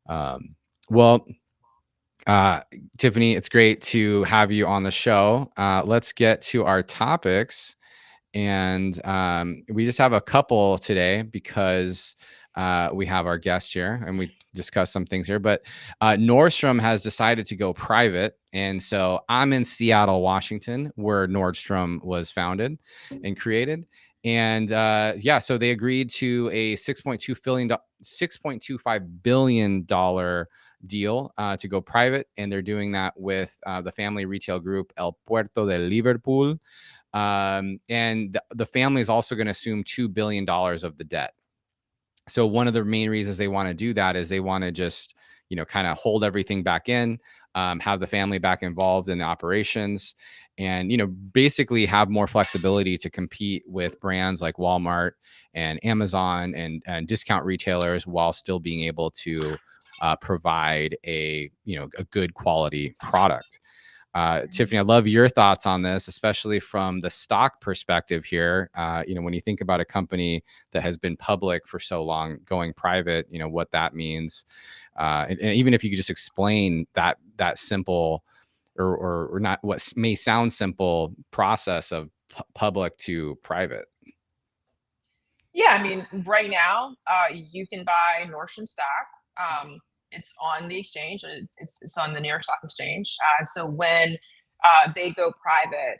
Um, well, Tiffany, it's great to have you on the show. Let's get to our topics. And we just have a couple today because we have our guest here and we discussed some things here. But Nordstrom has decided to go private. And so I'm in Seattle, Washington, where Nordstrom was founded and created. And so they agreed to a $6.25 billion deal to go private. And they're doing that with the family retail group El Puerto de Liverpool. And the family is also going to assume $2 billion of the debt. So one of the main reasons they want to do that is they want to just, kind of hold everything back in, have the family back involved in the operations, and, basically have more flexibility to compete with brands like Walmart and Amazon and discount retailers while still being able to provide a good quality product. Tiffany, I love your thoughts on this, especially from the stock perspective here. When you think about a company that has been public for so long going private, what that means. And even if you could just explain that simple or not what may sound simple process of public to private. Yeah, I mean, right now, you can buy Nordstrom stock. It's on the exchange. It's on the New York Stock Exchange. So when they go private,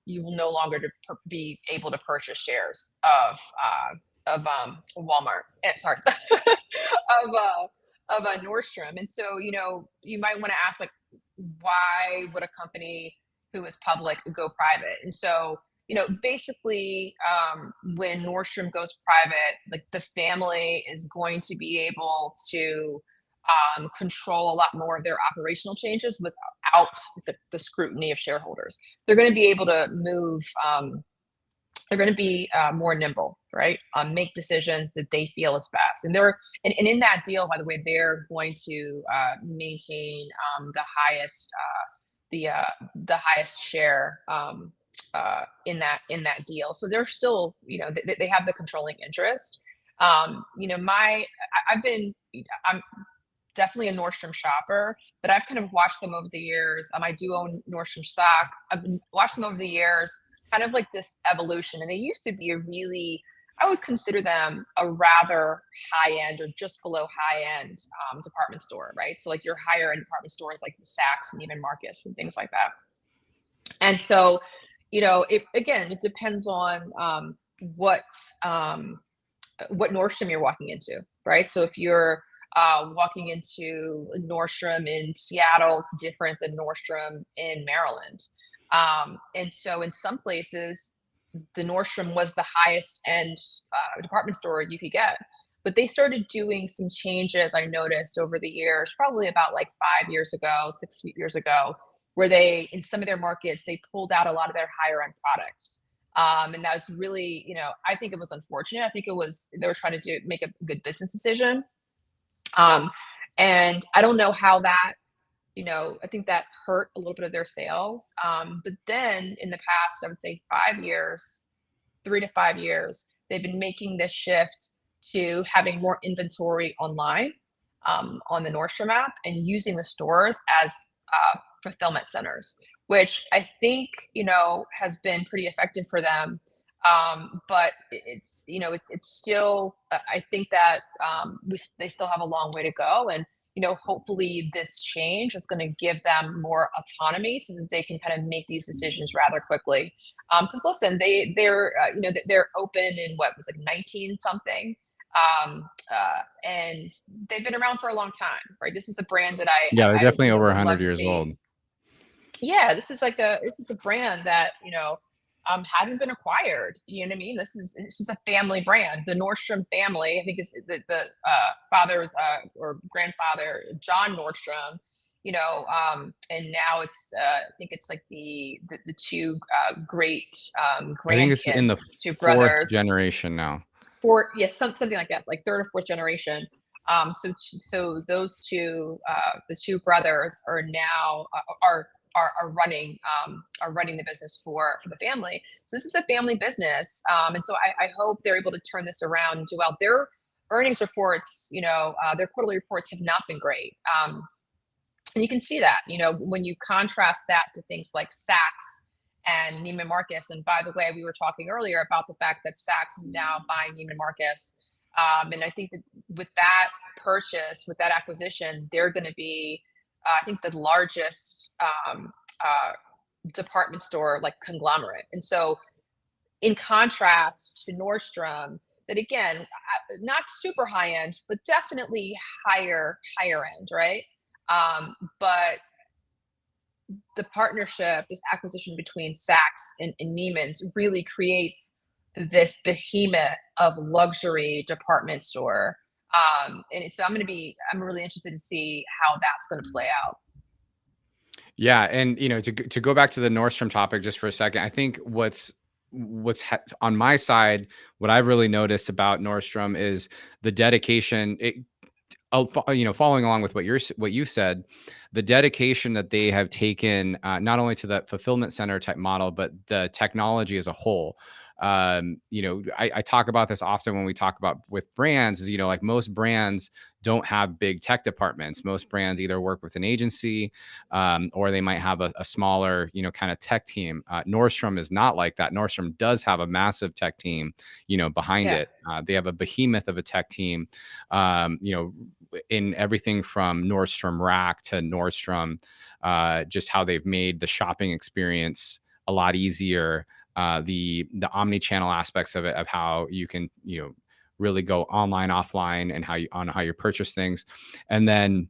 you will no longer be able to purchase shares of Walmart. Sorry, of Nordstrom. And so you might want to ask, like, why would a company who is public go private? And so basically, when Nordstrom goes private, like, the family is going to be able to control a lot more of their operational changes without the scrutiny of shareholders. They're going to be able to move. They're going to be more nimble, right? Make decisions that they feel is best, and in that deal, by the way, they're going to maintain the highest share in that deal. So they're still, they have the controlling interest. I'm definitely a Nordstrom shopper, but I've kind of watched them over the years. I do own Nordstrom stock. I've watched them over the years, kind of like this evolution. And they used to be I would consider them a rather high end or just below high end department store, right? So like your higher end department stores like the Saks-Neiman Marcus and things like that. And so, it depends on what Nordstrom you're walking into, right? So if you're walking into Nordstrom in Seattle, it's different than Nordstrom in Maryland. And so in some places, the Nordstrom was the highest end department store you could get. But they started doing some changes, I noticed over the years, probably about like 5 years ago, 6 years ago, where in some of their markets, they pulled out a lot of their higher end products. And that's really, I think it was unfortunate. I think they were trying to make a good business decision. And I don't know how that, I think that hurt a little bit of their sales. But then in the past, I would say 5 years, 3 to 5 years, they've been making this shift to having more inventory online on the Nordstrom app and using the stores as fulfillment centers, which I think, has been pretty effective for them. But it's still, I think that they still have a long way to go. And, hopefully this change is going to give them more autonomy so that they can kind of make these decisions rather quickly. Because listen, they're open in what was like 19 something. And they've been around for a long time, right? This is a brand that Yeah, they're definitely over would 100 love to years old. see. Yeah, this is a brand that hasn't been acquired. You know what I mean? This is a family brand. The Nordstrom family, I think, is the father's or grandfather, John Nordstrom. And now I think it's like the two great I think it's in the grandkids, two fourth brothers, generation now. something like that, like third or fourth generation. So those the two brothers are now are running the business for the family. So this is a family business, and so I hope they're able to turn this around and do well. earnings reports, their quarterly reports have not been great. And you can see that, when you contrast that to things like Saks and Neiman Marcus. And by the way, we were talking earlier about the fact that Saks is now buying Neiman Marcus. And I think that with that purchase, with that acquisition, they're going to be, I think, the largest department store like conglomerate. And so, in contrast to Nordstrom, that again, not super high end, but definitely higher end, right? But the partnership, this acquisition between Saks and Neiman's really creates this behemoth of luxury department store. And so I'm really interested to see how that's going to play out. Yeah, and to go back to the Nordstrom topic just for a second, I think on my side, what I've really noticed about Nordstrom is the dedication. Following along with what you said, the dedication that they have taken, not only to that fulfillment center type model, but the technology as a whole. I talk about this often when we talk about with brands is, like most brands don't have big tech departments. Most brands either work with an agency, or they might have a smaller, kind of tech team. Nordstrom is not like that. Nordstrom does have a massive tech team, behind Yeah. it. They have a behemoth of a tech team, in everything from Nordstrom Rack to Nordstrom, just how they've made the shopping experience a lot easier. The omni-channel aspects of it, of how you can, really go online, offline, and how you purchase things. And then,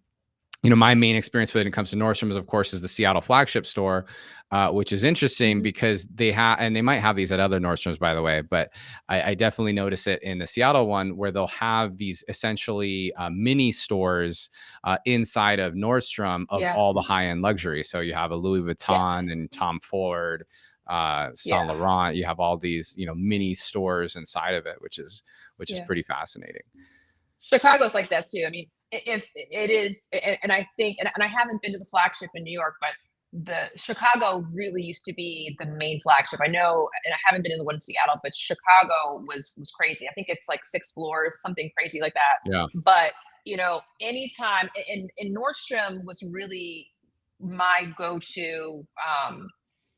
my main experience when it comes to Nordstrom is the Seattle flagship store, which is interesting because they might have these at other Nordstroms, by the way, but I definitely notice it in the Seattle one where they'll have these essentially mini stores inside of Nordstrom of Yeah. all the high-end luxury. So you have a Louis Yeah. Vuitton and Tom Ford, Saint Yeah. Laurent. You have all these, mini stores inside of it, which is Yeah. pretty fascinating. Chicago's like that too. I mean, if it is, and I think, and I haven't been to the flagship in New York, but the Chicago really used to be the main flagship. I know, and I haven't been in the one in Seattle, but Chicago was crazy. I think it's like 6 floors, something crazy like that. Yeah. But anytime, and Nordstrom was really my go-to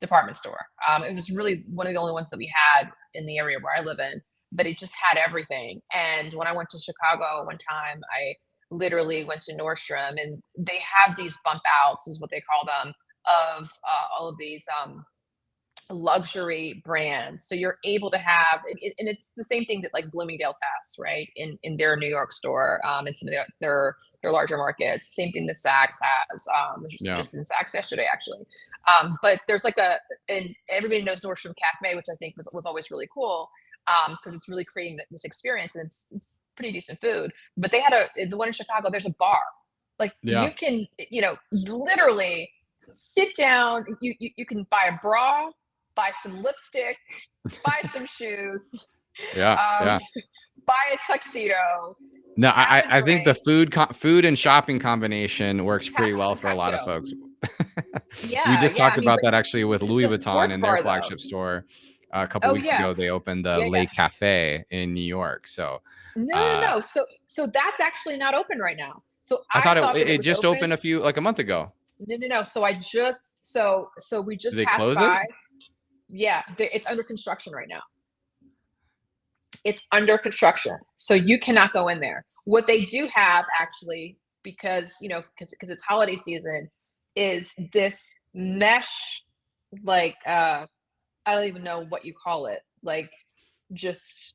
department store. It was really one of the only ones that we had in the area where I live in, but it just had everything. And when I went to Chicago one time, I literally went to Nordstrom, and they have these bump outs, is what they call them, of all of these luxury brands. So you're able to have, and it's the same thing that like Bloomingdale's has, right, in their New York store, and some of their larger markets. Same thing that Saks has. Yeah. Just in Saks yesterday, actually. But there's like and everybody knows Nordstrom Cafe, which I think was always really cool, because it's really creating this experience, and it's pretty decent food. But they had the one in Chicago. There's a bar, like Yeah. you can, literally sit down. You can buy a bra, buy some lipstick, buy some shoes, Yeah. um, Yeah. buy a tuxedo, No, have a I think the drink, food and shopping combination works pretty have well a for a lot of cocktail. folks. We Yeah, just yeah. I talked mean, about but that actually with it's Louis a Vuitton sports in their bar, though. flagship store. A couple Oh weeks yeah, ago, they opened the yeah, yeah. Lake Cafe in New York. So, No. uh, So that's actually not open right now. So I I thought thought that it it was just opened open. like a month ago. No. So I just so we Did just they passed close it? by. Yeah, it's under construction right now. It's under construction, so you cannot go in there. What they do have actually, because because it's holiday season, is this mesh, like I don't even know what you call it, like just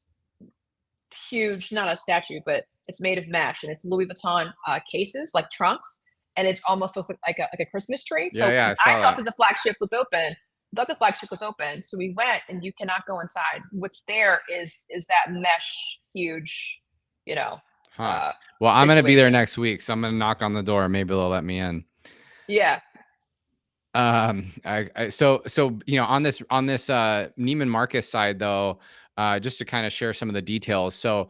huge, not a statue, but it's made of mesh, and it's Louis Vuitton cases, like trunks, and it almost looks like a Christmas tree. Yeah, So yeah, because I I saw thought that. that the flagship was open, so we went, and you cannot go inside. What's there is that mesh, huge, you know, Huh. uh, Well, I'm gonna be there situation. next week, so I'm gonna knock on the door. Maybe they'll let me in. Yeah. On this Neiman Marcus side though, just to kind of share some of the details. So,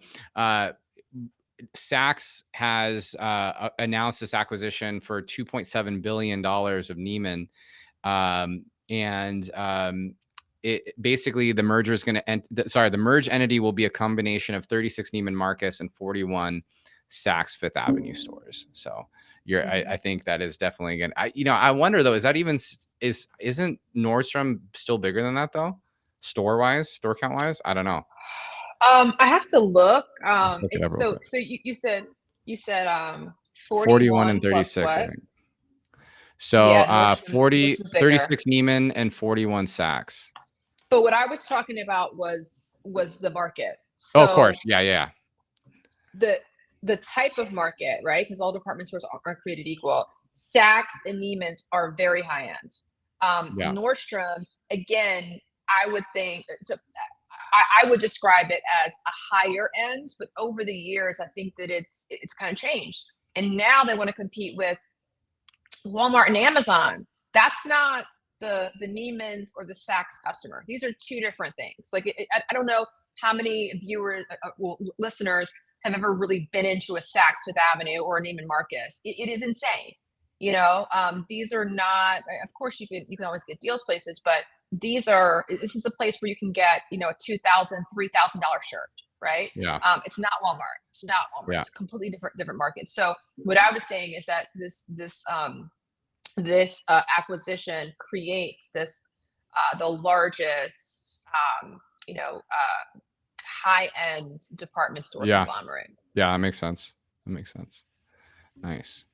Saks has announced this acquisition for $2.7 billion of Neiman, and basically the merger is going to end. The merged entity will be a combination of 36 Neiman Marcus and 41 Saks Fifth Avenue stores. So I think that is definitely going to, I wonder though, is that even, isn't Nordstrom still bigger than that though? Store count wise? I don't know. I have to look. Let's look it up real So quick. you said 41 and 41 plus 36, I what? think. So Yeah, Nordstrom's bigger. 36 Neiman and 41 Saks. But what I was talking about was the market. Oh, of course. So Yeah, yeah. the the type of market, right? Because all department stores aren't created equal. Saks and Neiman's are very high end. Yeah. Nordstrom, again, I would think so. I would describe it as a higher end, but over the years, I think that it's kind of changed. And now they want to compete with Walmart and Amazon. That's not the Neiman's or the Saks customer. These are two different things. Like I don't know how many viewers, listeners have ever really been into a Saks Fifth Avenue or a Neiman Marcus. It is insane. These are not. Of course, you can always get deals places, but this is a place where you can get a $2,000, $3,000 shirt, right? Yeah. It's not Walmart. It's not Walmart. Yeah. It's a completely different market. So what I was saying is that this acquisition creates the largest high end department store Yeah. conglomerate. Yeah. That makes sense. Nice.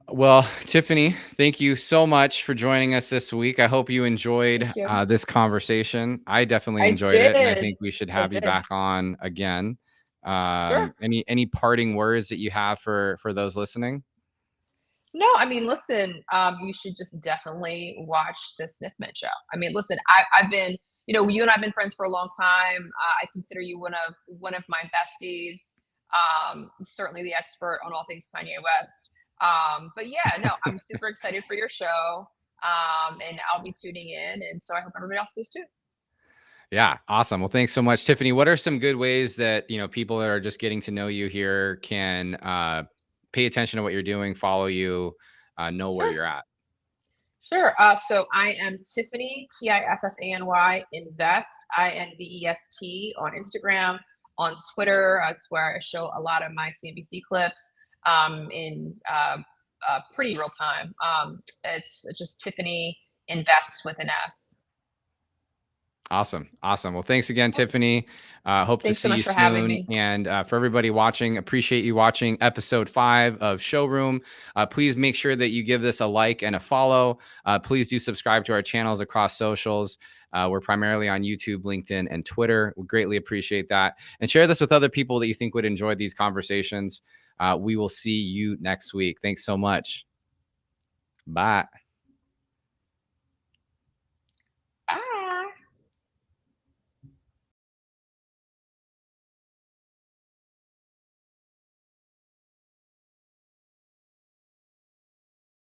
Well, Tiffany, thank you so much for joining us this week. I hope you enjoyed Thank you. this conversation. I definitely I enjoyed it, and I did. think we should I have you did. back on again. Sure. Any parting words that you have for those listening? No, I mean, listen, you should just definitely watch the Sniffman show. I mean, listen, I've been, you and I've been friends for a long time. I consider you one of my besties. Certainly the expert on all things Kanye West. But yeah, no, I'm super excited for your show. And I'll be tuning in, and so I hope everybody else does too. Yeah, awesome. Well, thanks so much, Tiffany. What are some good ways that people that are just getting to know you here can pay attention to what you're doing, follow you, know where Sure. you're at? Sure. So I am Tiffany, Tiffany Invest, Invest on Instagram, on Twitter. That's where I show a lot of my CNBC clips in pretty real time. It's just Tiffany Invests with an S. Awesome. Well, thanks again, Tiffany. Hope to Thanks so see much you for having soon. me. And for everybody watching, appreciate you watching episode 5 of Showroom. Please make sure that you give this a like and a follow. Please do subscribe to our channels across socials. We're primarily on YouTube, LinkedIn, and Twitter. We greatly appreciate that. And share this with other people that you think would enjoy these conversations. We will see you next week. Thanks so much. Bye.